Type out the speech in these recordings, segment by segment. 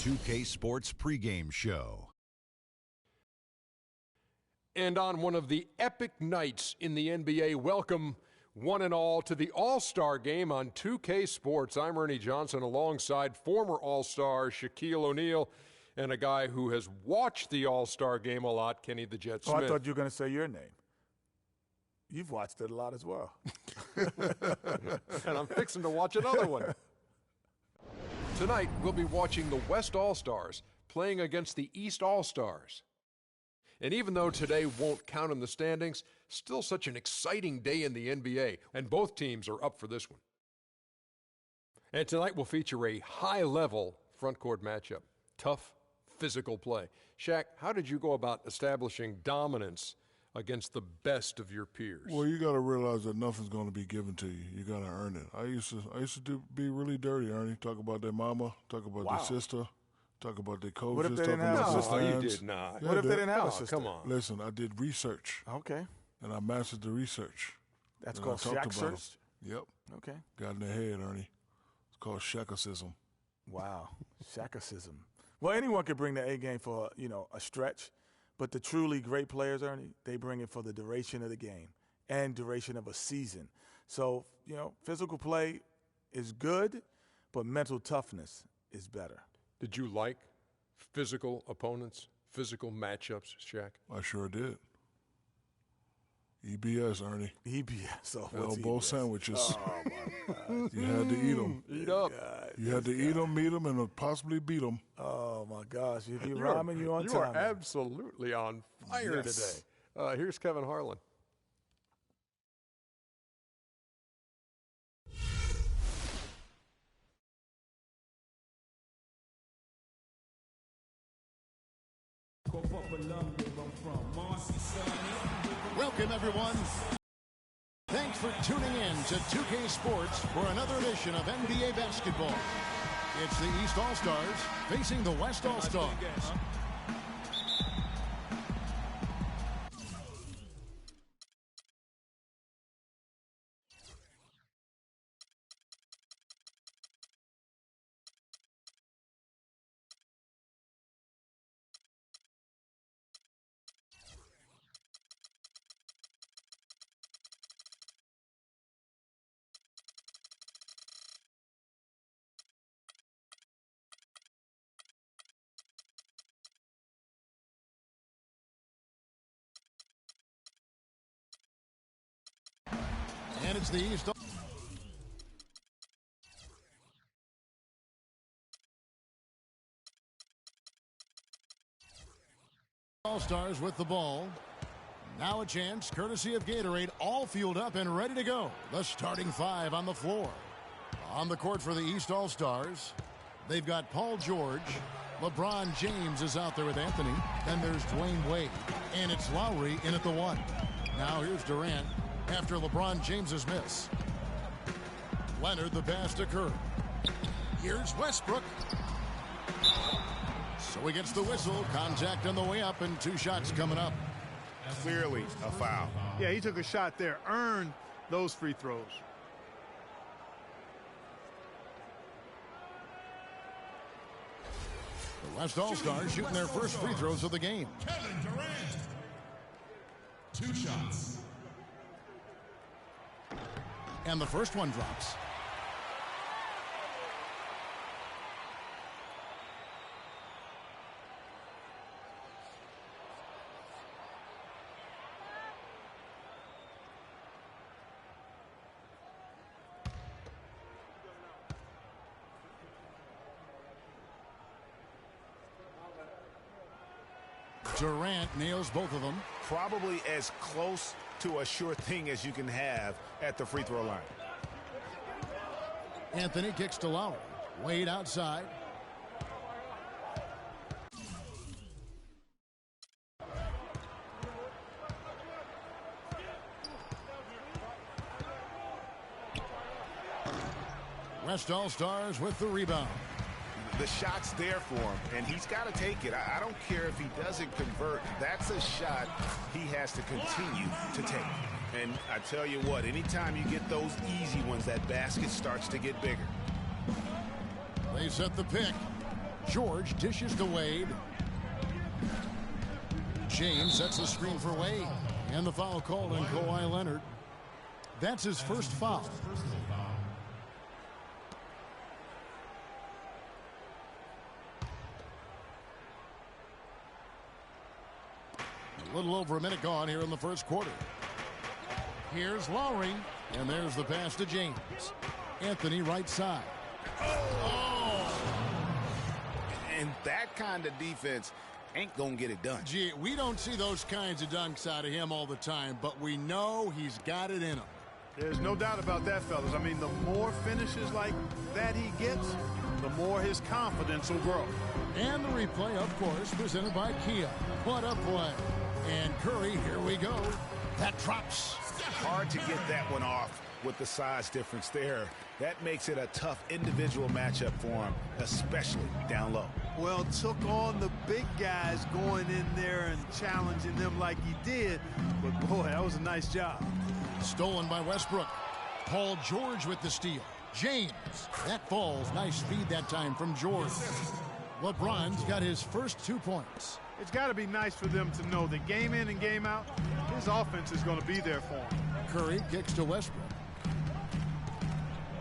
NBA2K Sports pregame show. And on one of the epic nights in the NBA, welcome one and all to the All-Star Game on 2K Sports. I'm Ernie Johnson alongside former All-Star Shaquille O'Neal and a guy who has watched the All-Star Game a lot, Kenny the Jet Smith. Oh, I thought you were going to say your name. You've watched it a lot as well. And I'm fixing to watch another one. Tonight, we'll be watching the West All-Stars playing against the East All-Stars. And even though today won't count in the standings, still such an exciting day in the NBA, and both teams are up for this one. And tonight will feature a high-level front-court matchup. Tough, physical play. Shaq, how did you go about establishing dominance against the best of your peers? Well, you got to realize that nothing's going to be given to you. You got to earn it. I used to be really dirty, Ernie. Talk about their mama, talk about their sister, talk about their coaches. What if they talk didn't have about a their sister? fans. You did not. Yeah, What if they did. didn't have a Oh, sister? come on. Listen, I did research, Okay. and I mastered the research. That's And called I talked Shaq about 'em. search? Yep. Okay. Got in their head, Ernie. It's called Shakicism. Wow. Shakicism. Well, anyone could bring the A game for, a stretch, but the truly great players, Ernie, they bring it for the duration of the game and duration of a season. So, physical play is good, but mental toughness is better. Did you like physical opponents, physical matchups, Shaq? I sure did. EBS, Ernie. EBS. So what's Elbow EBS? sandwiches. Oh, my God. You had to eat them. Eat up. God. You had to eat them, meet them, and possibly beat them. Oh, my gosh. If you're rhyming, you're on You time. are absolutely on fire Yes. today. Here's Kevin Harlan. Welcome, everyone. Thanks for tuning in to 2K Sports for another edition of NBA basketball. It's the East All-Stars facing the West All-Stars. And it's the East All-Stars with the ball. Now a chance, courtesy of Gatorade, all fueled up and ready to go. The starting five on the floor. On the court for the East All-Stars, they've got Paul George. LeBron James is out there with Anthony. Then there's Dwayne Wade. And it's Lowry in at the one. Now here's Durant after LeBron James's miss. Leonard, the pass to Curry. Here's Westbrook. So he gets the whistle. Contact on the way up and two shots coming up. Clearly a foul. Yeah, he took a shot there. Earned those free throws. The West All-Stars shooting their first free throws of the game. Kevin Durant. 2 shots. And the first one drops. Durant nails both of them. Probably as close to a sure thing as you can have at the free throw line. Anthony kicks to Lowry. Wade outside. West All-Stars with the rebound. The shot's there for him, and he's got to take it. I don't care if he doesn't convert. That's a shot he has to continue to take. And I tell you what, anytime you get those easy ones, that basket starts to get bigger. They set the pick. George dishes to Wade. James sets the screen for Wade. And the foul called on Kawhi Leonard. That's his first foul. A little over a minute gone here in the first quarter. Here's Lowry. And there's the pass to James. Anthony right side. And that kind of defense ain't gonna get it done. Gee, we don't see those kinds of dunks out of him all the time, but we know he's got it in him. There's no doubt about that, fellas. I mean, the more finishes like that he gets, the more his confidence will grow. And the replay, of course, presented by Kia. What a play. And Curry, here we go. That drops. Hard to get that one off with the size difference there. That makes it a tough individual matchup for him, especially down low. Well, took on the big guys going in there and challenging them like he did. But, boy, that was a nice job. Stolen by Westbrook. Paul George with the steal. James. That falls. Nice speed that time from George. LeBron's got his first 2 points. It's got to be nice for them to know that game in and game out, his offense is going to be there for him. Curry kicks to Westbrook.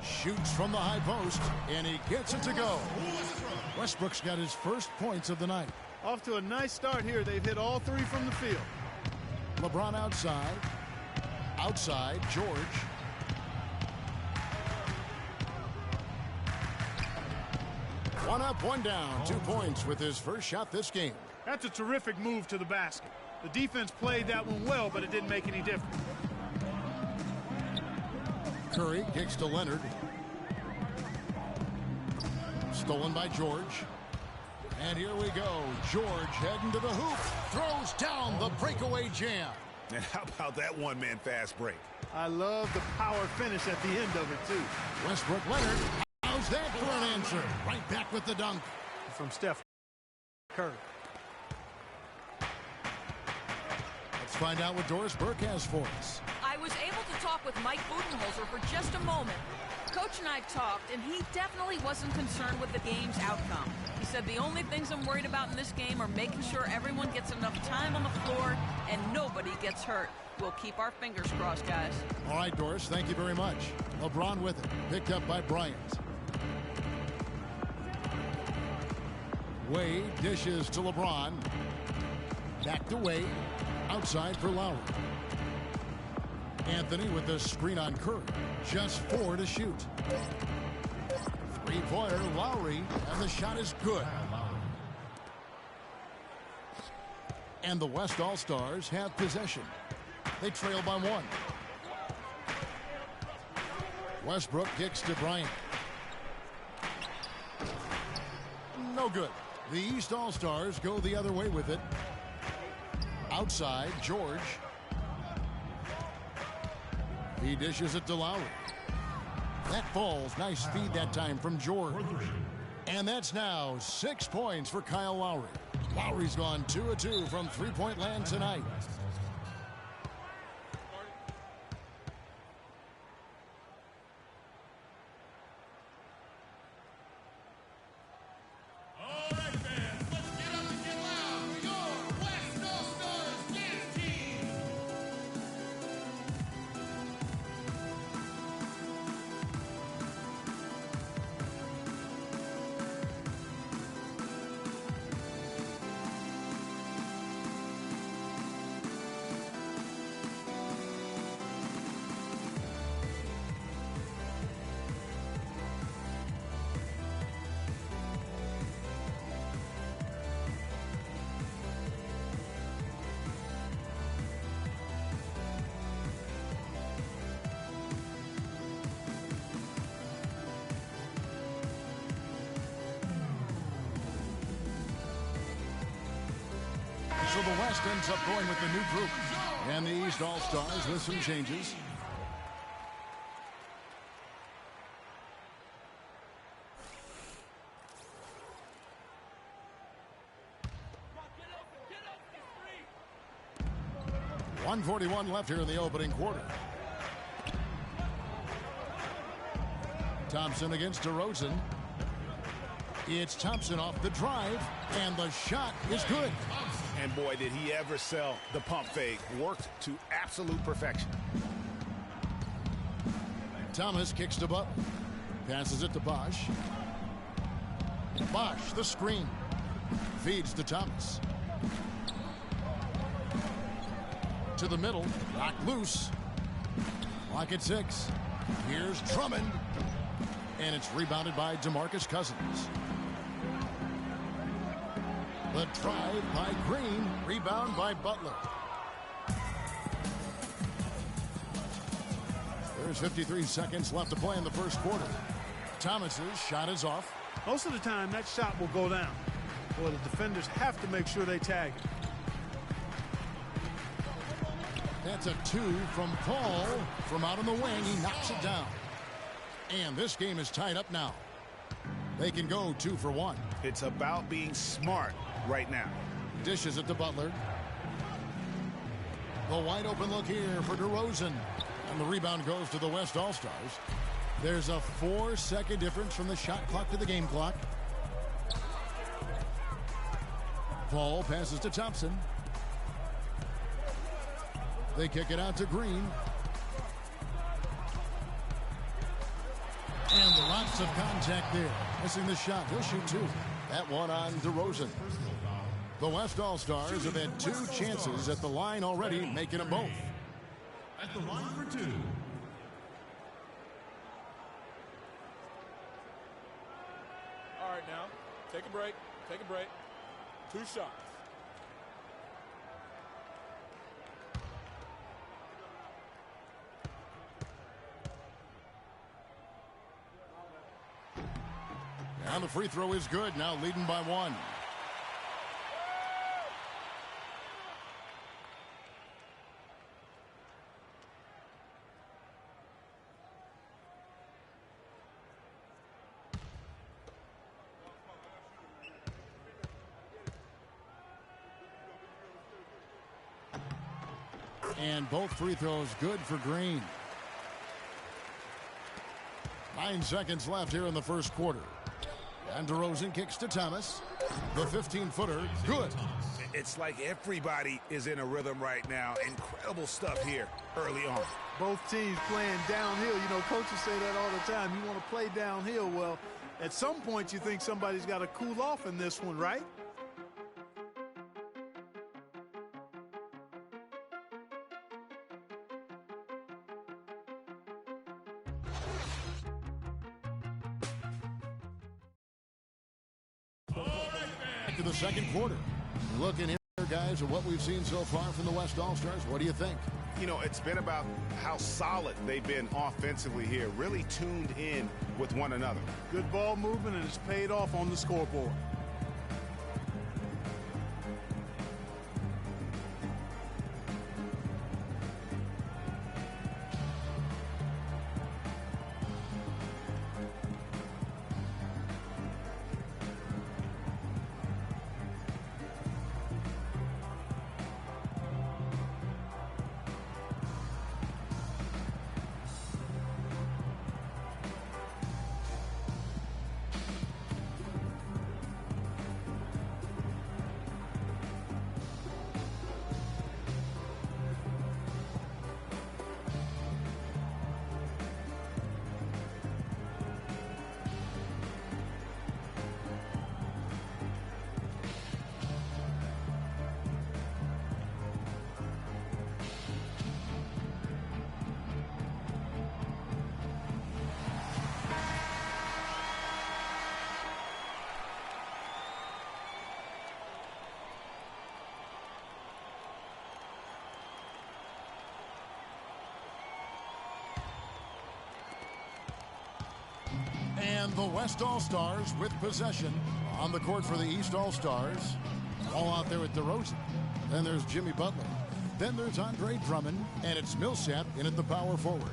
Shoots from the high post, and he gets it to go. Westbrook's got his first points of the night. Off to a nice start here. They've hit all 3 from the field. LeBron outside. Outside, George. One up, one down. 2 points with his first shot this game. That's a terrific move to the basket. The defense played that one well, but it didn't make any difference. Curry kicks to Leonard. Stolen by George. And here we go. George heading to the hoop. Throws down the breakaway jam. And how about that one-man fast break? I love the power finish at the end of it, too. Westbrook Leonard. How's that for an answer? Right back with the dunk. From Steph Curry. Let's find out what Doris Burke has for us. I was able to talk with Mike Budenholzer for just a moment. Coach and I talked, and he definitely wasn't concerned with the game's outcome. He said the only things I'm worried about in this game are making sure everyone gets enough time on the floor and nobody gets hurt. We'll keep our fingers crossed, guys. All right, Doris, thank you very much. LeBron with it, picked up by Bryant. Wade dishes to LeBron. Back to Wade. Outside for Lowry. Anthony with the screen on Curry. Just 4 to shoot. Three-pointer, Lowry, and the shot is good. And the West All-Stars have possession. They trail by 1. Westbrook kicks to Bryant. No good. The East All-Stars go the other way with it. Outside, George. He dishes it to Lowry. That falls. Nice feed that time from George. And that's now 6 points for Kyle Lowry. Lowry's gone 2 of 2 from three-point land tonight. So the West ends up going with the new group. And the East All-Stars with some changes. .141 left here in the opening quarter. Thompson against DeRozan. It's Thompson off the drive, and the shot is good. And boy, did he ever sell the pump fake. Worked to absolute perfection. Thomas kicks to Butler. Passes it to Bosch. Bosch, the screen. Feeds to Thomas. To the middle. Knocked loose. Clock at 6. Here's Drummond. And it's rebounded by DeMarcus Cousins. The drive by Green. Rebound by Butler. There's 53 seconds left to play in the first quarter. Thomas's shot is off. Most of the time, that shot will go down. Well, the defenders have to make sure they tag it. That's a 2 from Paul. From out on the wing, he knocks it down. And this game is tied up now. They can go 2 for 1. It's about being smart right now. Dishes it to Butler. The wide open look here for DeRozan. And the rebound goes to the West All-Stars. There's a 4-second difference from the shot clock to the game clock. Paul passes to Thompson. They kick it out to Green. And lots of contact there. Missing the shot. He'll shoot 2. That one on DeRozan. The West All-Stars have had 2 chances at the line already, making them both. At the line for 2. All right, now, take a break. Take a break. 2 shots. And the free throw is good. Now leading by 1. And both free throws good for Green. 9 seconds left here in the first quarter. And DeRozan kicks to Thomas. The 15-footer, good. It's like everybody is in a rhythm right now. Incredible stuff here early on. Both teams playing downhill. You know, coaches say that all the time. You want to play downhill. Well, at some point you think somebody's got to cool off in this one, right? To the second quarter. Looking here, guys, at what we've seen so far from the West All-Stars. What do you think? You know, it's been about how solid they've been offensively here. Really tuned in with one another. Good ball movement, and it's paid off on the scoreboard. And the West All-Stars with possession on the court for the East All-Stars. All out there with DeRozan. Then there's Jimmy Butler. Then there's Andre Drummond. And it's Millsap in at the power forward.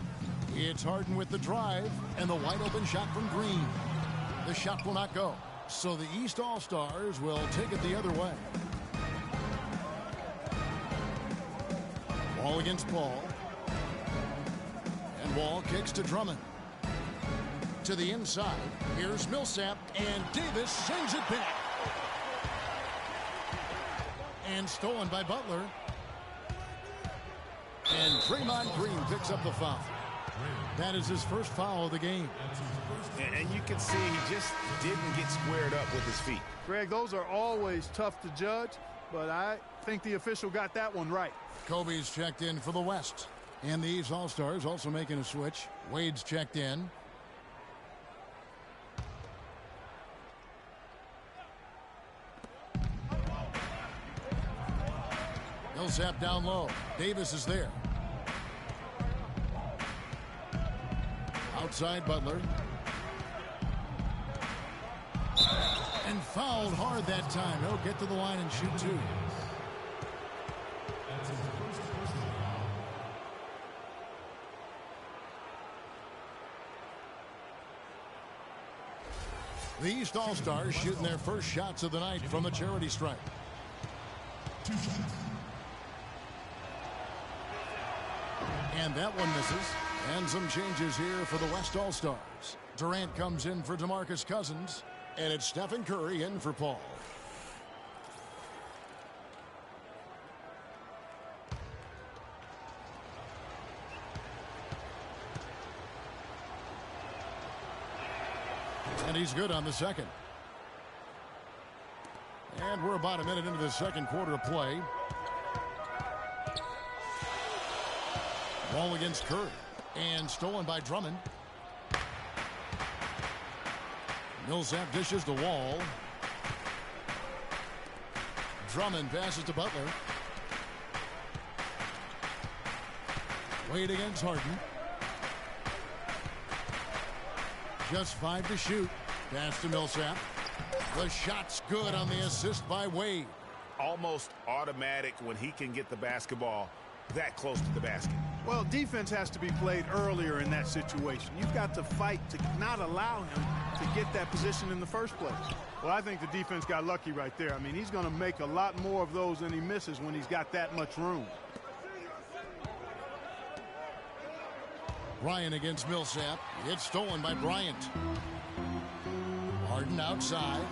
It's Harden with the drive. And the wide open shot from Green. The shot will not go. So the East All-Stars will take it the other way. Wall against Paul. And Wall kicks to Drummond. to the inside. Here's Millsap, and Davis sends it back. And stolen by Butler. And Draymond Green picks up the foul. That is his first foul of the game. And you can see he just didn't get squared up with his feet. Greg, those are always tough to judge, but I think the official got that one right. Kobe's checked in for the West. And the East All-Stars also making a switch. Wade's checked in. Millsap down low. Davis is there. Outside Butler. And fouled hard that time. He'll get to the line and shoot two. The East All-Stars shooting their first shots of the night from the charity stripe. And that one misses. And some changes here for the West All-Stars. Durant comes in for DeMarcus Cousins. And it's Stephen Curry in for Paul. And he's good on the second. And we're about a minute into the second quarter of play. Ball against Curry. And stolen by Drummond. Millsap dishes to Wall. Drummond passes to Butler. Wade against Harden. Just 5 to shoot. Pass to Millsap. The shot's good on the assist by Wade. Almost automatic when he can get the basketball that close to the basket. Well, defense has to be played earlier in that situation. You've got to fight to not allow him to get that position in the first place. Well, I think the defense got lucky right there. I mean, he's going to make a lot more of those than he misses when he's got that much room. Bryant against Millsap. It's stolen by Bryant. Harden outside.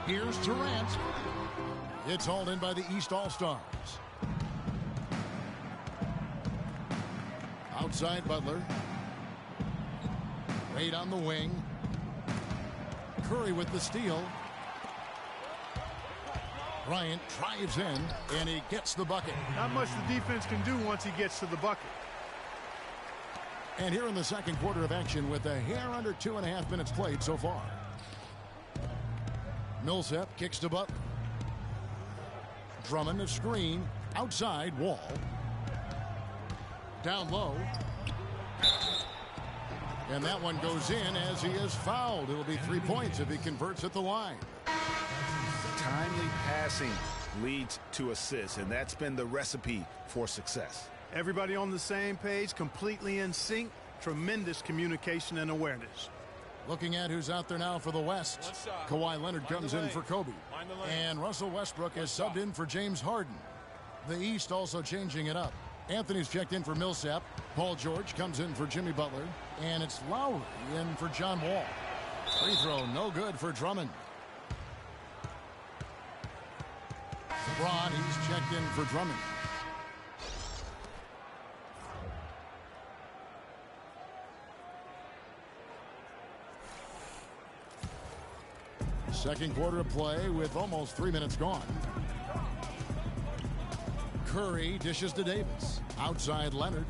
Here's Durant. It's hauled in by the East All-Stars. Outside Butler. Wade on the wing. Curry with the steal. Bryant drives in, and he gets the bucket. Not much the defense can do once he gets to the bucket. And here in the second quarter of action with a hair under 2.5 minutes played so far. Millsap kicks to Butler. Drummond a screen. Outside Wall. Down low. And that one goes in as he is fouled. It'll be 3 points if he converts at the line. Timely passing leads to assists, and that's been the recipe for success. Everybody on the same page, completely in sync. Tremendous communication and awareness. Looking at who's out there now for the West. Kawhi Leonard comes in for Kobe. And Russell Westbrook is subbed in for James Harden. The East also changing it up. Anthony's checked in for Millsap. Paul George comes in for Jimmy Butler. And it's Lowry in for John Wall. Free throw no good for Drummond. LeBron, he's checked in for Drummond. Second quarter of play with almost 3 minutes gone. Curry dishes to Davis. Outside Leonard.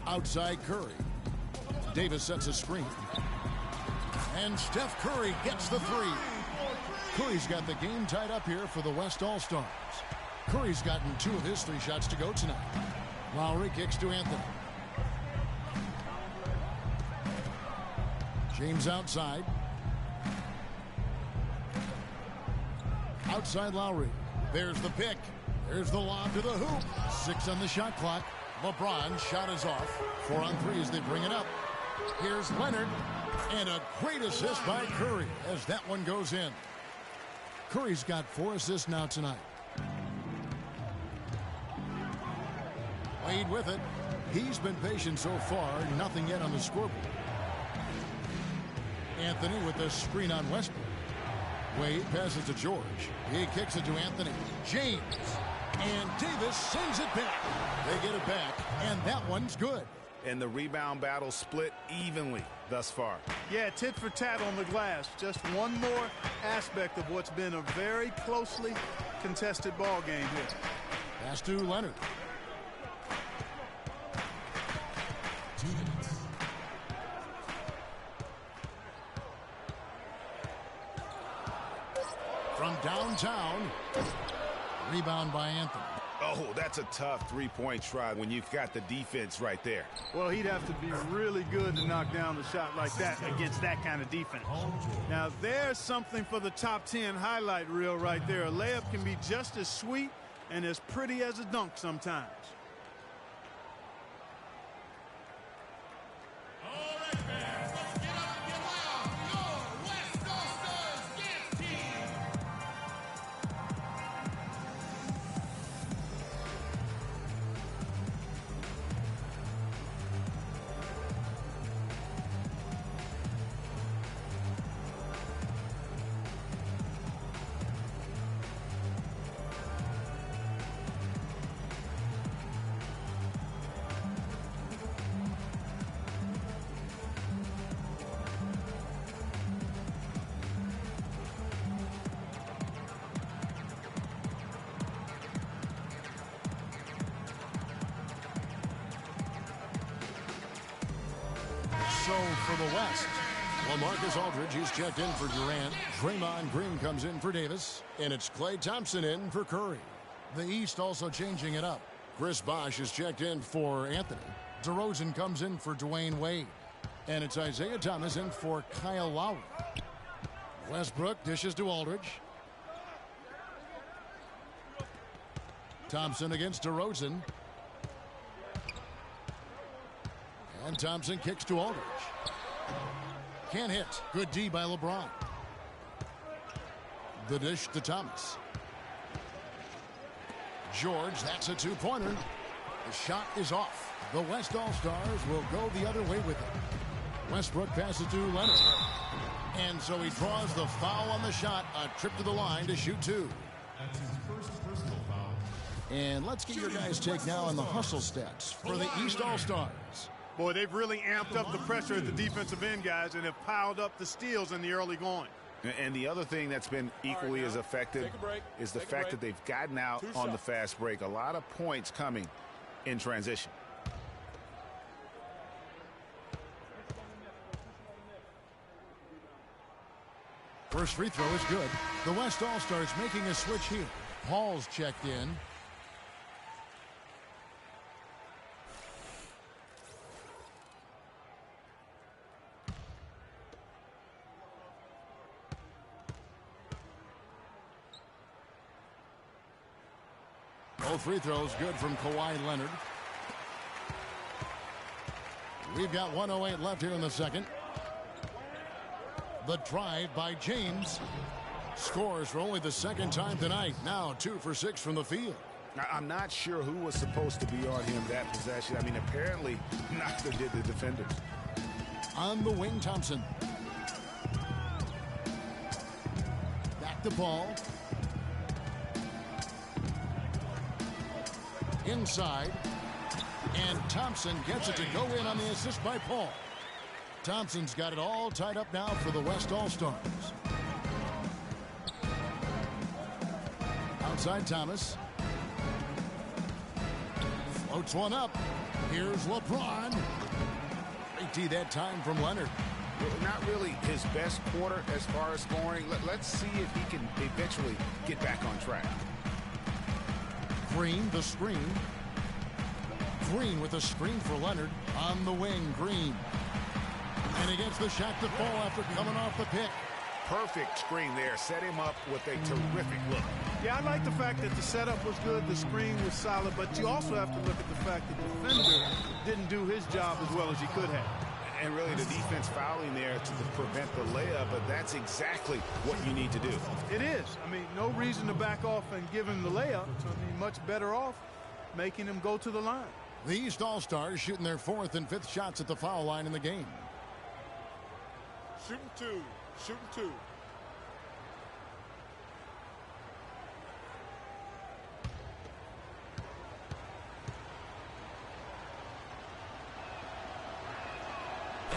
Outside Curry. Davis sets a screen. And Steph Curry gets the three. Curry's got the game tied up here for the West All-Stars. Curry's gotten 2 of his 3 shots to go tonight. Lowry kicks to Anthony. James outside. Outside Lowry. There's the pick. There's the lob to the hoop. 6 on the shot clock. LeBron shot is off. 4 on 3 as they bring it up. Here's Leonard. And a great assist by Curry as that one goes in. Curry's got 4 assists now tonight. Wade with it. He's been patient so far, nothing yet on the scoreboard. Anthony with the screen on Westbrook. Wade passes to George. He kicks it to Anthony. James. And Davis sends it back. They get it back, and that one's good. And the rebound battle split evenly thus far. Yeah, tit for tat on the glass. Just one more aspect of what's been a very closely contested ball game here. Pass to Leonard. 2 minutes. From downtown. Rebound by Anthony. Oh, that's a tough three-point try when you've got the defense right there. Well, he'd have to be really good to knock down a shot like that against that kind of defense. Now, there's something for the top 10 highlight reel right there. A layup can be just as sweet and as pretty as a dunk sometimes. All right, fans, let's get up and get loud. Your West All-Stars dance team. So for the West, LaMarcus Aldridge, he's checked in for Durant. Draymond Green comes in for Davis. And it's Klay Thompson in for Curry. The East also changing it up. Chris Bosh is checked in for Anthony. DeRozan comes in for Dwayne Wade. And it's Isaiah Thomas in for Kyle Lowry. Westbrook dishes to Aldridge. Thompson against DeRozan. And Thompson kicks to Aldridge. Can't hit. Good D by LeBron. The dish to Thomas. George, that's a two-pointer. The shot is off. The West All-Stars will go the other way with it. Westbrook passes to Leonard. And so he draws the foul on the shot. A trip to the line to shoot two. That's his first personal foul. And let's get your guys' take now on the hustle stats for the East All-Stars. Boy, they've really amped up the pressure at the defensive end, guys, and have piled up the steals in the early going. And the other thing that's been equally as effective is the fact that they've gotten out on the fast break. A lot of points coming in transition. First free throw is good. The West All-Stars making a switch here. Hall's checked in. Both free throws good from Kawhi Leonard. We've got 1:08 left here in the second. The drive by James. Scores for only the second time tonight. Now 2 for 6 from the field. I'm not sure who was supposed to be on him that possession. I mean, apparently neither did the defenders. On the wing, Thompson. Back to Paul. Inside. And Thompson gets it to go in on the assist by Paul. Thompson's got it all tied up now for the West All-Stars. Outside Thomas. Floats one up. Here's LeBron. Great D that time from Leonard. Not really his best quarter as far as scoring. Let's see if he can eventually get back on track. Green, the screen. Green with a screen for Leonard. On the wing, Green. And he gets the shot to fall after coming off the pick. Perfect screen there. Set him up with a terrific look. Yeah, I like the fact that the setup was good, the screen was solid, but you also have to look at the fact that the defender didn't do his job as well as he could have. And really the defense fouling there to prevent the layup, but that's exactly what you need to do. It is. I mean, no reason to back off and give him the layup. I mean, much better off making him go to the line. The East All-Stars shooting their 4th and 5th shots at the foul line in the game. Shooting two. Shooting two.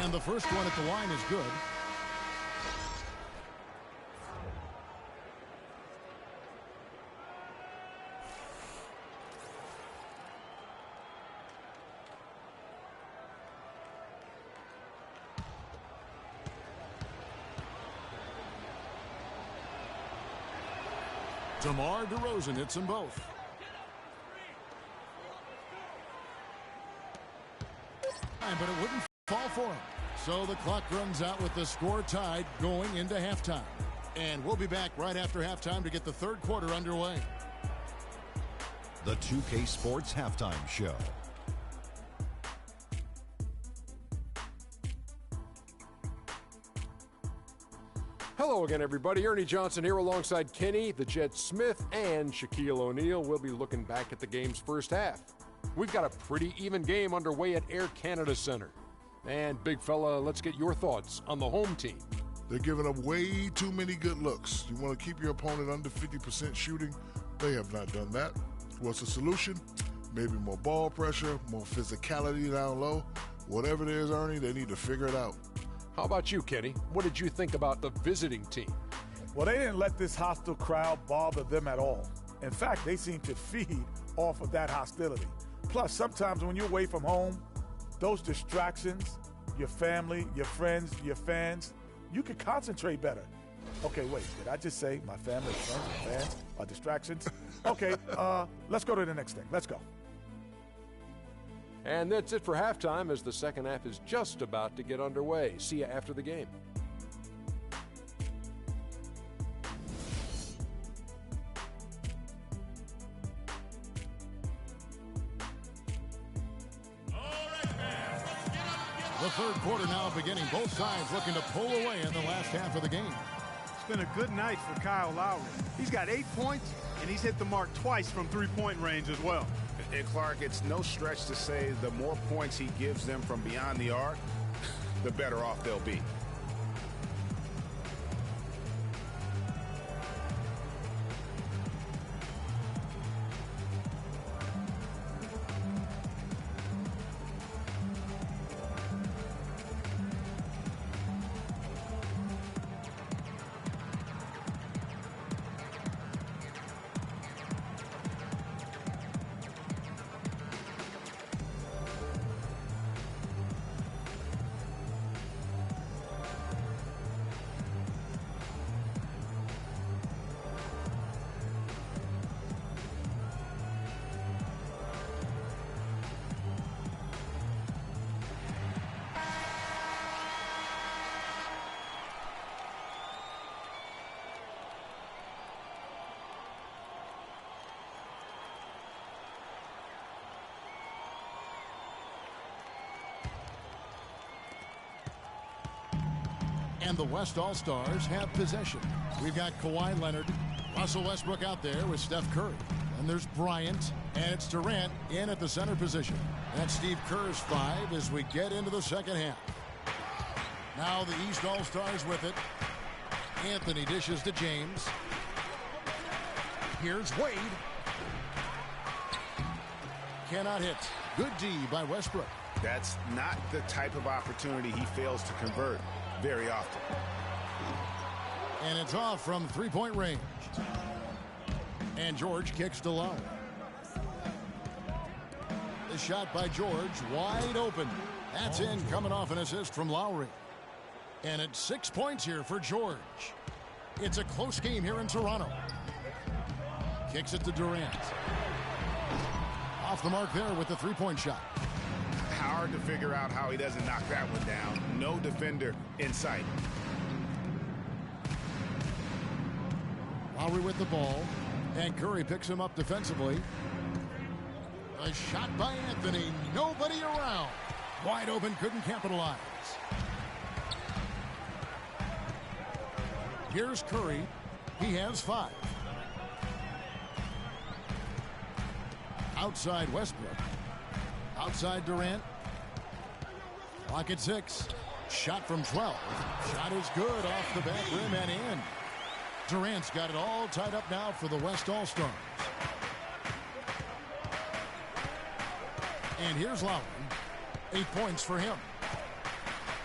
And the first one at the line is good. DeMar DeRozan hits them both. But it wouldn't fall for him. So the clock runs out with the score tied going into halftime. And we'll be back right after halftime to get the third quarter underway. The 2K Sports Halftime Show. Hello again, everybody. Ernie Johnson here alongside Kenny, the Jet Smith, and Shaquille O'Neal. We'll be looking back at the game's first half. We've got a pretty even game underway at Air Canada Center. And, big fella, let's get your thoughts on the home team. They're giving up way too many good looks. You want to keep your opponent under 50% shooting? They have not done that. What's the solution? Maybe more ball pressure, more physicality down low. Whatever it is, Ernie, they need to figure it out. How about you, Kenny? What did you think about the visiting team? Well, they didn't let this hostile crowd bother them at all. In fact, they seem to feed off of that hostility. Plus, sometimes when you're away from home, those distractions, your family, your friends, your fans, you can concentrate better. Okay, wait, did I just say my family, friends, and fans are distractions? Okay, let's go to the next thing. Let's go. And that's it for halftime as the second half is just about to get underway. See you after the game. The third quarter now beginning. Both sides looking to pull away in the last half of the game. It's been a good night for Kyle Lowry. He's got 8 points, and he's hit the mark twice from three-point range as well. And Clark, it's no stretch to say the more points he gives them from beyond the arc, the better off they'll be. And the West All-Stars have possession. We've got Kawhi Leonard, Russell Westbrook out there with Steph Curry. And there's Bryant, and it's Durant in at the center position. That's Steve Kerr's 5 as we get into the second half. Now the East All-Stars with it. Anthony dishes to James. Here's Wade. Cannot hit. Good D by Westbrook. That's not the type of opportunity he fails to convert very often. And it's off from three-point range. And George kicks to Lowry. The shot by George, wide open. That's in, coming off an assist from Lowry. And it's 6 points here for George. It's a close game here in Toronto. Kicks it to Durant. Off the mark there with the three-point shot. Hard to figure out how he doesn't knock that one down. No defender in sight. Lowry with the ball. And Curry picks him up defensively. A shot by Anthony. Nobody around. Wide open, couldn't capitalize. Here's Curry. He has 5. Outside Westbrook. Outside Durant. Clock at 6. Shot from 12. Shot is good off the back rim and in. Durant's got it all tied up now for the West All-Stars. And here's Lowry. 8 points for him.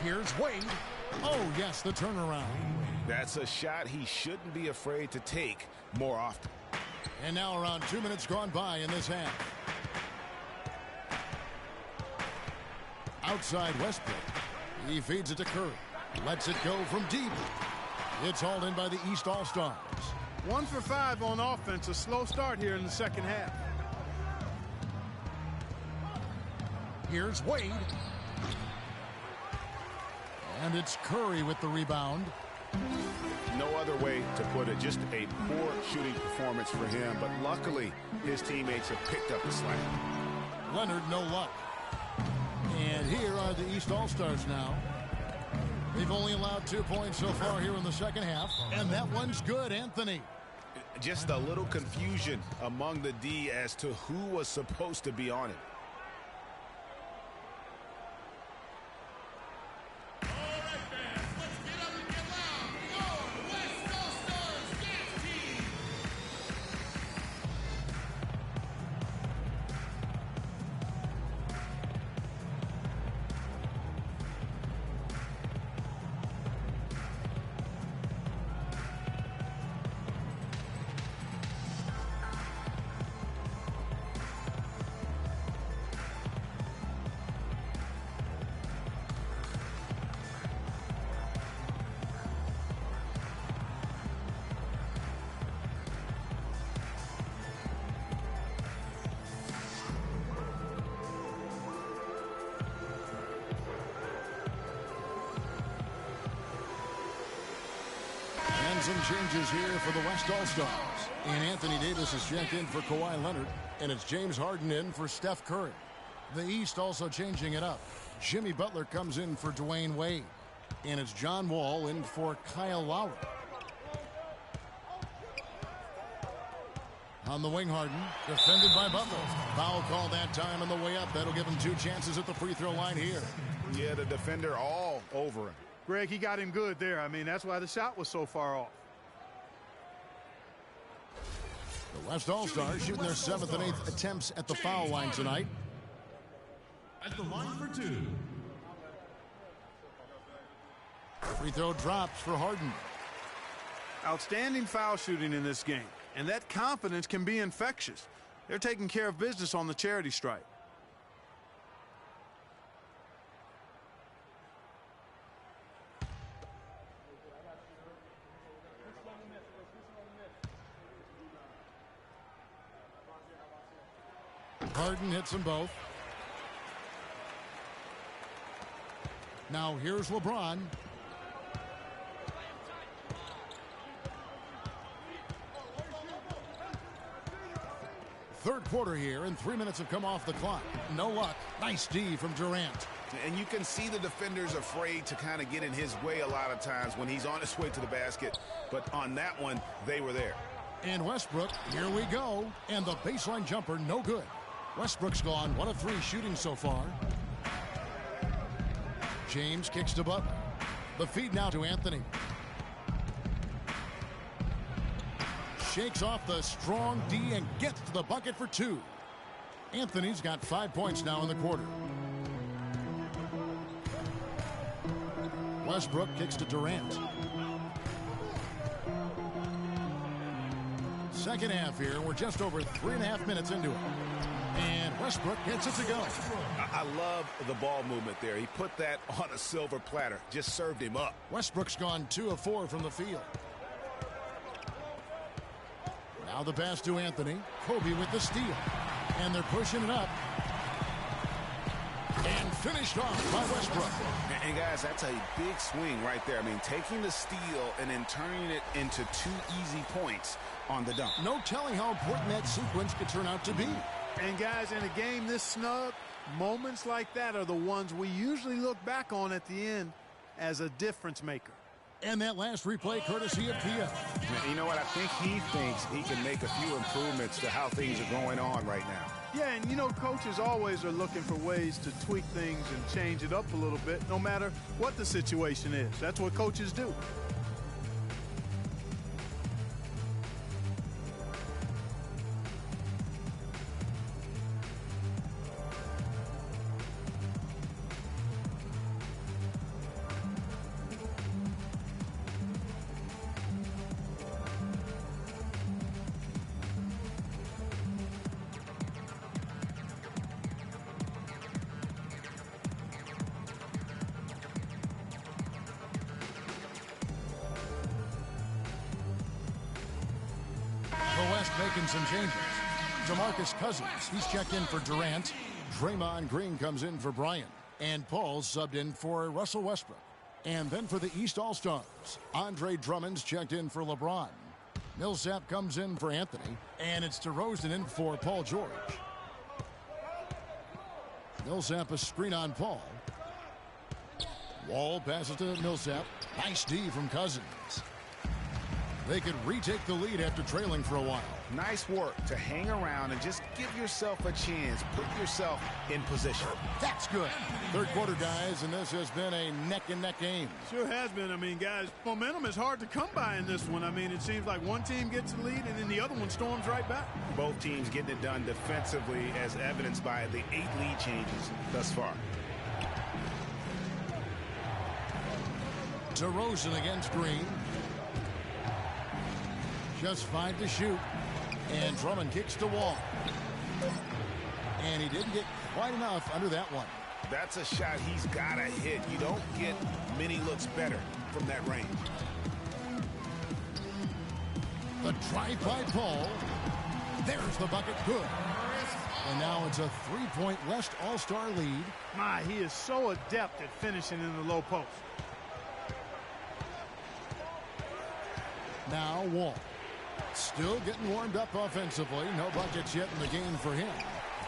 Here's Wade. Oh, yes, the turnaround. That's a shot he shouldn't be afraid to take more often. And now around 2 minutes gone by in this half. Outside Westbrook. He feeds it to Curry. Lets it go from deep. It's hauled in by the East All-Stars. 1 for 5 on offense. A slow start here in the second half. Here's Wade. And it's Curry with the rebound. No other way to put it. Just a poor shooting performance for him. But luckily, his teammates have picked up the slack. Leonard, no luck. And here are the East All-Stars now. They've only allowed 2 points so far here in the second half. And that one's good, Anthony. Just a little confusion among the D as to who was supposed to be on it. Some changes here for the West All-Stars. And Anthony Davis is checked in for Kawhi Leonard. And it's James Harden in for Steph Curry. The East also changing it up. Jimmy Butler comes in for Dwayne Wade. And it's John Wall in for Kyle Lowry. On the wing, Harden. Defended by Butler. Foul call that time on the way up. That'll give him 2 chances at the free throw line here. Yeah, the defender all over him. Greg, he got him good there. I mean, that's why the shot was so far off. The West All-Stars shooting their 7th and 8th attempts at the foul line tonight. At the line for 2. Free throw drops for Harden. Outstanding foul shooting in this game. And that confidence can be infectious. They're taking care of business on the charity stripe. Harden hits them both. Now here's LeBron. Third quarter here, and 3 minutes have come off the clock. No luck. Nice D from Durant. And you can see the defenders afraid to kind of get in his way a lot of times when he's on his way to the basket. But on that one, they were there. And Westbrook, here we go. And the baseline jumper, no good. Westbrook's gone 1 of 3 shooting so far. James kicks to Butler. The feed now to Anthony. Shakes off the strong D and gets to the bucket for 2. Anthony's got 5 points now in the quarter. Westbrook kicks to Durant. Second half here. We're just over 3.5 minutes into it. And Westbrook gets it to go. I love the ball movement there. He put that on a silver platter. Just served him up. Westbrook's gone 2 of 4 from the field. Now the pass to Anthony. Kobe with the steal. And they're pushing it up. And finished off by Westbrook. And guys, that's a big swing right there. I mean, taking the steal and then turning it into 2 easy points on the dunk. No telling how important that sequence could turn out to be. And guys, in a game this snug, moments like that are the ones we usually look back on at the end as a difference maker. And that last replay courtesy of Kia. You know what? I think he thinks he can make a few improvements to how things are going on right now. Yeah, and you know, coaches always are looking for ways to tweak things and change it up a little bit, no matter what the situation is. That's what coaches do. The West making some changes. DeMarcus Cousins, he's checked in for Durant. Draymond Green comes in for Bryant. And Paul subbed in for Russell Westbrook. And then for the East All-Stars, Andre Drummond's checked in for LeBron. Millsap comes in for Anthony. And it's DeRozan in for Paul George. Millsap a screen on Paul. Wall passes to Millsap. Nice D from Cousins. They could retake the lead after trailing for a while. Nice work to hang around and just give yourself a chance. Put yourself in position. That's good. Third quarter, guys, and this has been a neck-and-neck game. Sure has been. I mean, guys, momentum is hard to come by in this one. I mean, it seems like one team gets the lead and then the other one storms right back. Both teams getting it done defensively, as evidenced by the 8 lead changes thus far. DeRozan against Green. Just 5 to shoot. And Drummond kicks to Wall. And he didn't get quite enough under that one. That's a shot he's got to hit. You don't get many looks better from that range. The drive by Paul. There's the bucket. Good. And now it's a 3-point West All-Star lead. My, he is so adept at finishing in the low post. Now Wall. Still getting warmed up offensively. No buckets yet in the game for him.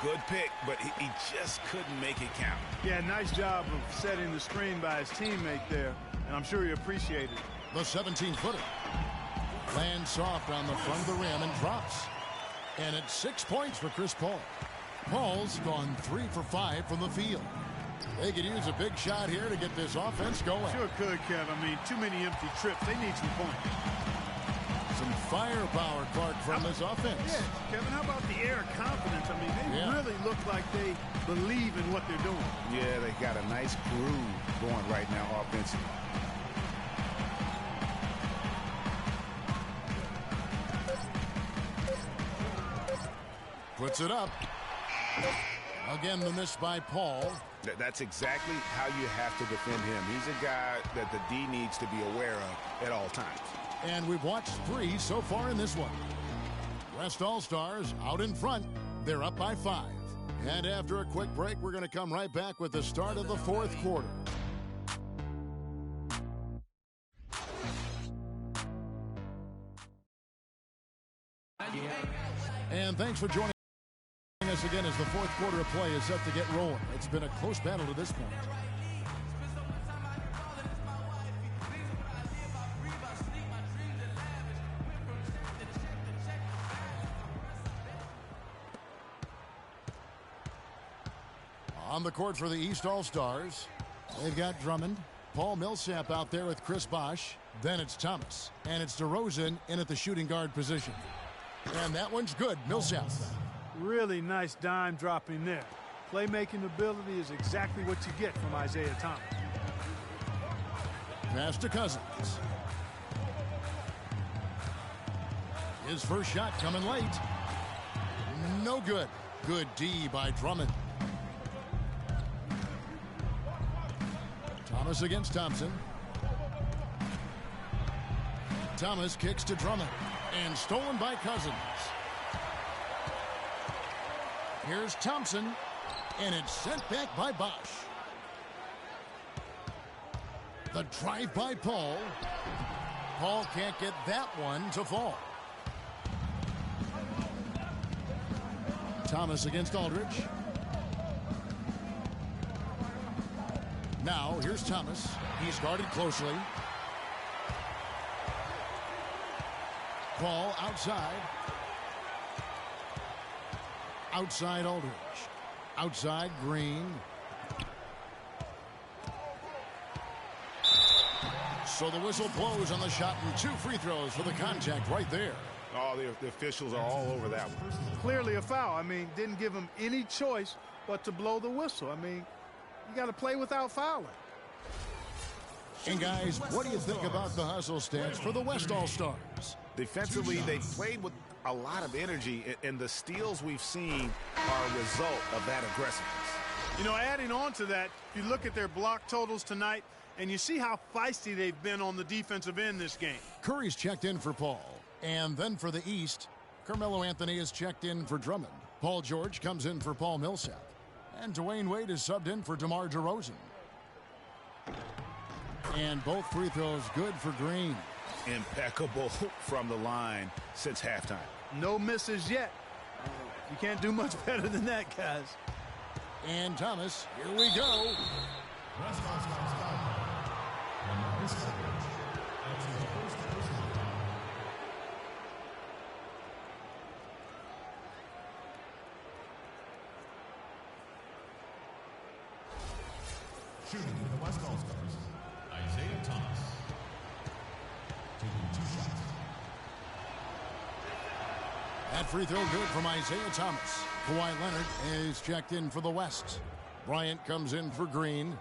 Good pick, but he just couldn't make it count. Yeah, nice job of setting the screen by his teammate there, and I'm sure he appreciated it. The 17-footer lands soft on the front of the rim and drops. And it's 6 points for Chris Paul. Paul's gone 3 for 5 from the field. They could use a big shot here to get this offense going. Sure could, Kev. I mean, too many empty trips. They need some points. Some firepower, Clark, from this offense. Yeah, Kevin, how about the air of confidence? I mean, they really look like they believe in what they're doing. Yeah, they got a nice groove going right now offensively. Puts it up. Again, the miss by Paul. That's exactly how you have to defend him. He's a guy that the D needs to be aware of at all times. And we've watched 3 so far in this one. West All-Stars out in front. They're up by 5. And after a quick break, we're going to come right back with the start of the 4th quarter. And thanks for joining us again as the 4th quarter of play is set to get rolling. It's been a close battle to this point. On the court for the East All-Stars, they've got Drummond, Paul Millsap out there with Chris Bosh. Then it's Thomas, and it's DeRozan in at the shooting guard position. And that one's good, Millsap. Really nice dime dropping there. Playmaking ability is exactly what you get from Isaiah Thomas. Pass to Cousins. His first shot coming late. No good. Good D by Drummond. Thomas against Thompson. Thomas kicks to Drummond. And stolen by Cousins. Here's Thompson. And it's sent back by Bosh. The drive by Paul. Paul can't get that one to fall. Thomas against Aldridge. Now, here's Thomas. He's guarded closely. Paul outside. Outside Aldridge. Outside Green. So the whistle blows on the shot and 2 free throws for the contact right there. Oh, the officials are all over that one. Clearly a foul. I mean, didn't give him any choice but to blow the whistle. I mean, you got to play without fouling. And guys, what do you think about the hustle stats for the West All-Stars? Defensively, they played with a lot of energy, and the steals we've seen are a result of that aggressiveness. You know, adding on to that, if you look at their block totals tonight, and you see how feisty they've been on the defensive end this game. Curry's checked in for Paul. And then for the East, Carmelo Anthony is checked in for Drummond. Paul George comes in for Paul Millsap. And Dwayne Wade is subbed in for DeMar DeRozan. And both free throws good for Green. Impeccable from the line since halftime. No misses yet. You can't do much better than that, guys. And Thomas, here we go. Shooting for the West All-Stars, Isaiah Thomas. Taking 2 shots. That free throw good from Isaiah Thomas. Kawhi Leonard is checked in for the West. Bryant comes in for Green.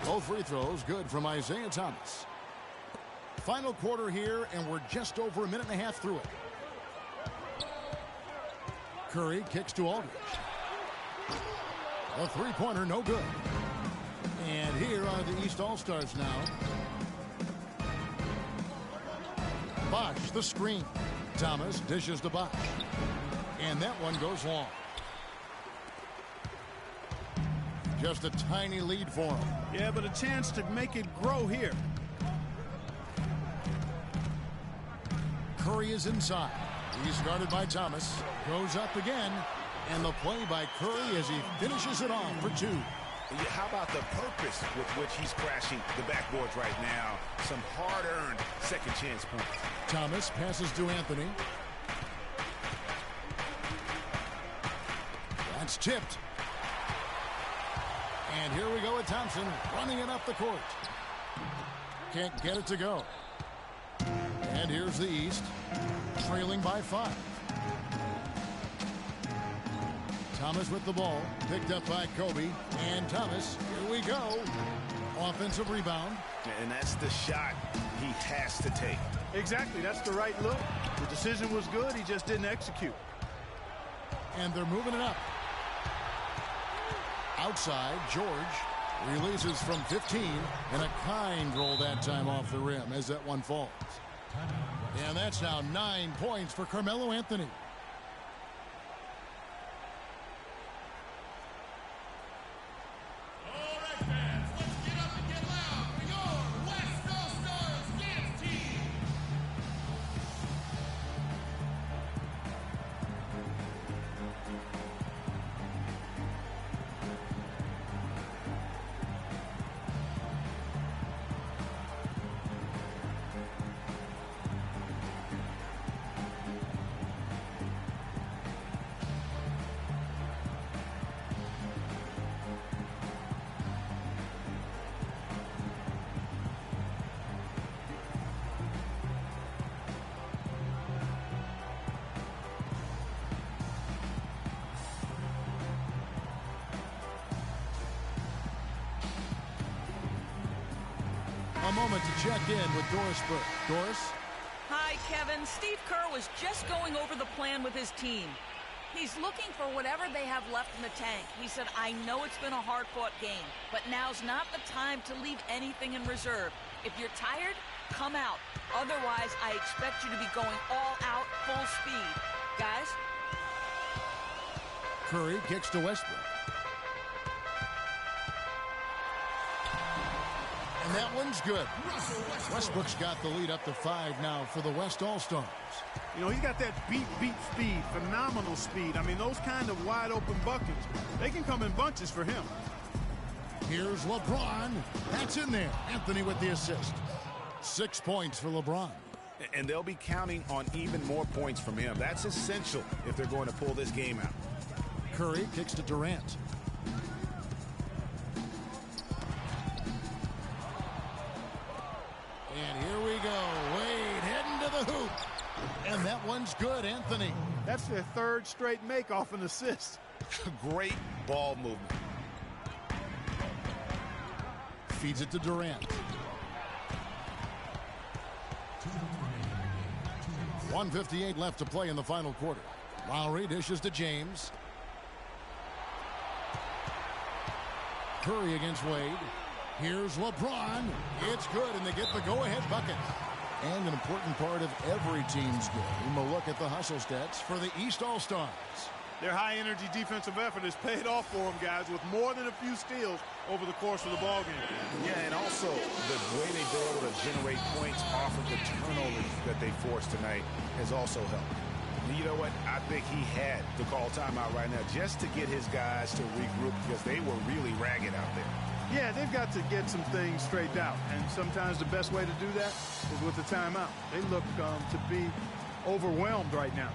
Both free throws good from Isaiah Thomas. Final quarter here, and we're just over a minute and a half through it. Curry kicks to Aldridge. A three-pointer, no good. And here are the East All-Stars now. Bosh, the screen. Thomas dishes to Bosh. And that one goes long. Just a tiny lead for him. Yeah, but a chance to make it grow here. Curry is inside. He's guarded by Thomas. Goes up again. And the play by Curry as he finishes it off for 2. How about the purpose with which he's crashing the backboards right now? Some hard-earned second chance points. Thomas passes to Anthony. That's tipped. And here we go with Thompson running it up the court. Can't get it to go. And here's the East, trailing by 5. Thomas with the ball, picked up by Kobe. And Thomas, here we go. Offensive rebound. And that's the shot he has to take. Exactly, that's the right look. The decision was good, he just didn't execute. And they're moving it up. Outside, George releases from 15, and a kind roll that time off the rim as that one falls. And that's now 9 points for Carmelo Anthony. All right, fans, let's get up and get loud for your West All-Stars dance team. A moment to check in with Doris Burke. Doris? Hi, Kevin. Steve Kerr was just going over the plan with his team. He's looking for whatever they have left in the tank. He said, I know it's been a hard-fought game, but now's not the time to leave anything in reserve. If you're tired, come out. Otherwise, I expect you to be going all out, full speed. Guys? Curry kicks to Westbrook. And that one's good. Westbrook's got the lead up to 5 now for the West All-Stars. You know, he's got that beat speed, phenomenal speed. I mean, those kind of wide open buckets, they can come in bunches for him. Here's LeBron. That's in there. Anthony with the assist. 6 points for LeBron. And they'll be counting on even more points from him. That's essential if they're going to pull this game out. Curry kicks to Durant. And here we go. Wade heading to the hoop. And that one's good, Anthony. That's their third straight make off an assist. Great ball movement. Feeds it to Durant. 1:58 left to play in the final quarter. Lowry dishes to James. Curry against Wade. Here's LeBron. It's good, and they get the go-ahead bucket. And an important part of every team's game, a look at the hustle stats for the East All-Stars. Their high-energy defensive effort has paid off for them, guys, with more than a few steals over the course of the ballgame. Yeah, and also the way they've been able to generate points off of the turnovers that they forced tonight has also helped. And you know what? I think he had to call timeout right now just to get his guys to regroup because they were really ragged out there. Yeah, they've got to get some things straightened out, and sometimes the best way to do that is with the timeout. They look to be overwhelmed right now.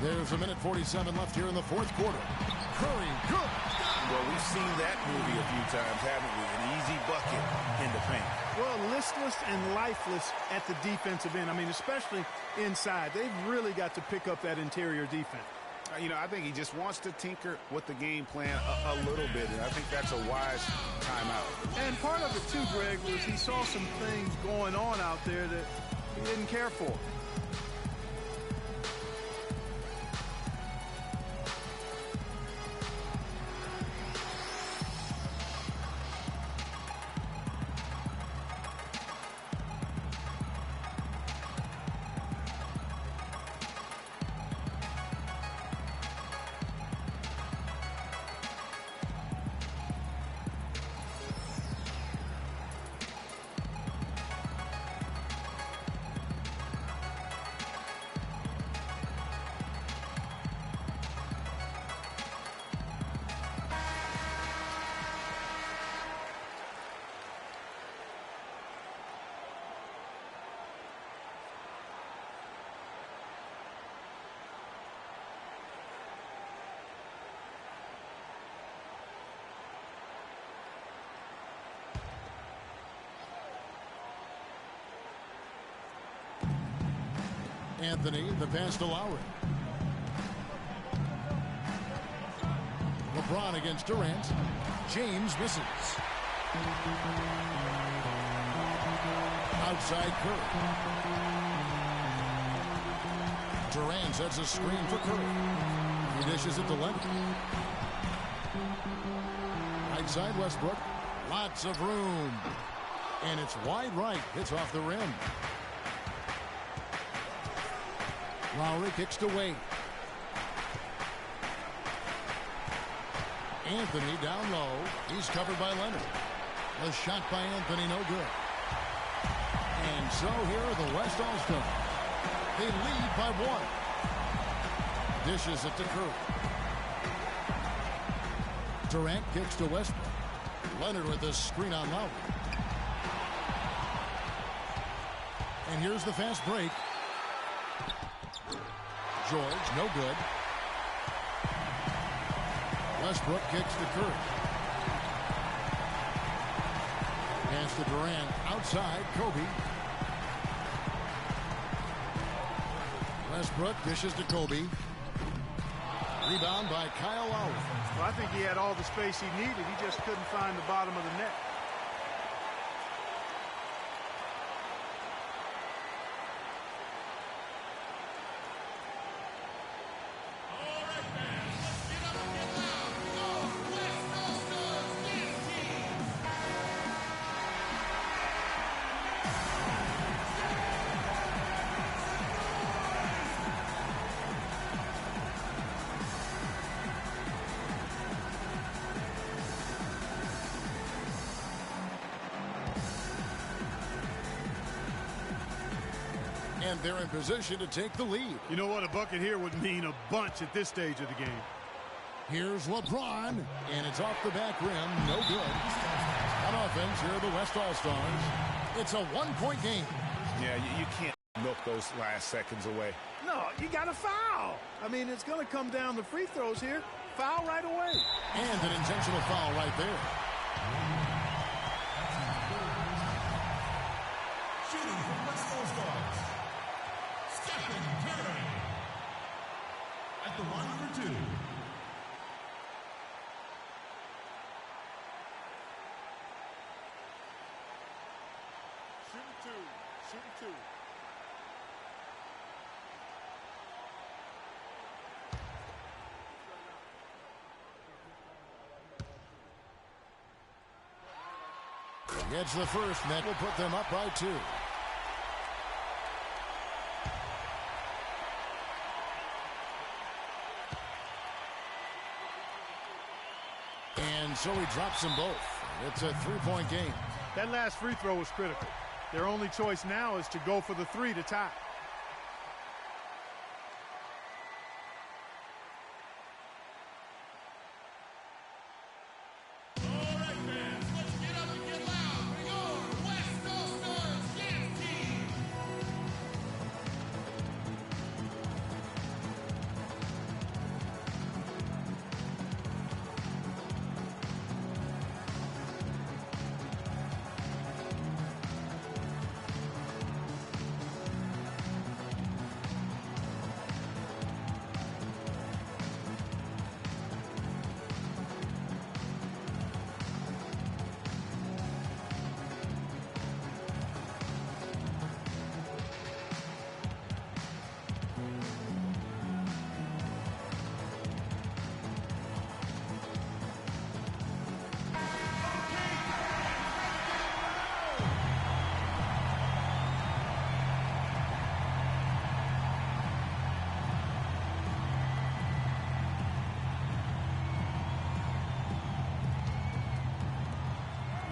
There's a minute 47 left here in the fourth quarter. Curry, good. Well, we've seen that movie a few times, haven't we? An easy bucket in the paint. Well, listless and lifeless at the defensive end. I mean, especially inside. They've really got to pick up that interior defense. You know, I think he just wants to tinker with the game plan a little bit, and I think that's a wise timeout. And part of it, too, Greg, was he saw some things going on out there that he didn't care for. Anthony, the pass to Lowry. LeBron against Durant. James misses. Outside Curry. Durant sets a screen for Curry. He dishes it to Leonard. Right side Westbrook. Lots of room. And it's wide right. Hits off the rim. Lowry kicks to Wade. Anthony down low. He's covered by Leonard. The shot by Anthony, no good. And so here are the West All-Stars. They lead by 1. Dishes it to Curry. Durant kicks to Westbrook. Leonard with the screen on Lowry. And here's the fast break. George, no good. Westbrook kicks to Curry. Pass to Durant. Outside, Kobe. Westbrook dishes to Kobe. Rebound by Kyle Lowry. Well, I think he had all the space he needed. He just couldn't find the bottom of the net. And they're in position to take the lead. You know what? A bucket here would mean a bunch at this stage of the game. Here's LeBron, and it's off the back rim. No good. On offense, here are the West All-Stars. It's a one-point game. Yeah, you can't milk those last seconds away. No, you got to foul. I mean, it's going to come down to free throws here. Foul right away. And an intentional foul right there. Shooting from West All-Stars, Stephen Curry. At the line for 2. Shooting two. Gets the first, and that will put them up by 2. And so he drops them both. It's a 3-point game. That last free throw was critical. Their only choice now is to go for the 3 to tie.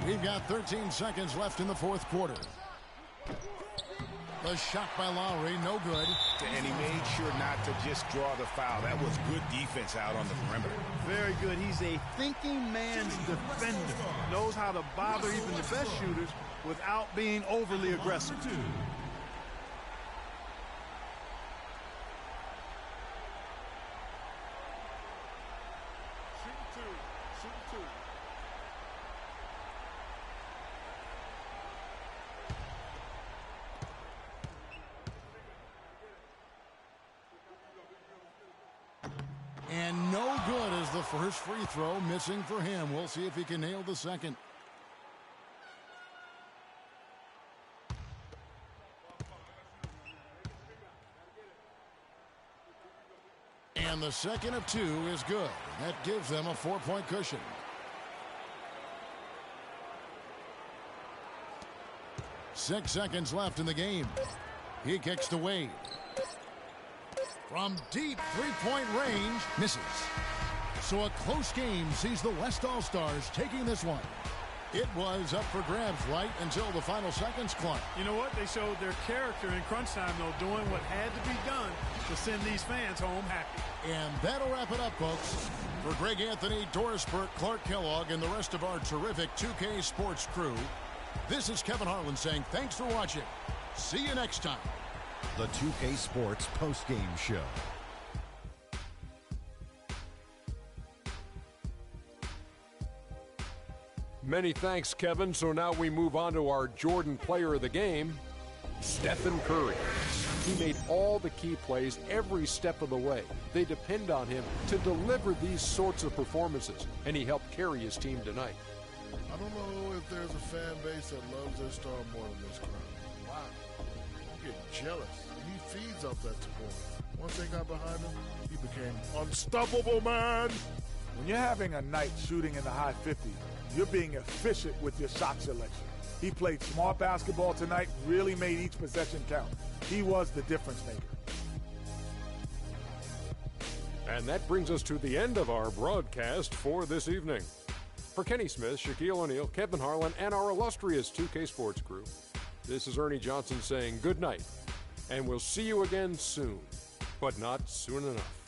We've got 13 seconds left in the fourth quarter. The shot by Lowry, no good. And he made sure not to just draw the foul. That was good defense out on the perimeter. Very good. He's a thinking man's defender. Knows how to bother even the best shooters without being overly aggressive. And no good as the first free throw missing for him. We'll see if he can nail the second. And the second of 2 is good. That gives them a 4-point cushion. Six seconds left in the game. He kicks to Wade. From deep three-point range, misses. So a close game sees the West All-Stars taking this one. It was up for grabs right until the final seconds, Clark. You know what? They showed their character in crunch time, though, doing what had to be done to send these fans home happy. And that'll wrap it up, folks. For Greg Anthony, Doris Burke, Clark Kellogg, and the rest of our terrific 2K Sports crew, this is Kevin Harlan saying thanks for watching. See you next time. The 2K Sports postgame show. Many thanks, Kevin. So now we move on to our Jordan player of the game, Stephen Curry. He made all the key plays every step of the way. They depend on him to deliver these sorts of performances, and he helped carry his team tonight. I don't know if there's a fan base that loves their star more than this crowd. Wow. You get jealous. He feeds off that support. Once they got behind him, he became unstoppable, man. When you're having a night shooting in the high 50s, you're being efficient with your shot selection. He played smart basketball tonight, really made each possession count. He was the difference maker. And that brings us to the end of our broadcast for this evening. For Kenny Smith, Shaquille O'Neal, Kevin Harlan, and our illustrious 2K Sports crew, this is Ernie Johnson saying good night, and we'll see you again soon, but not soon enough.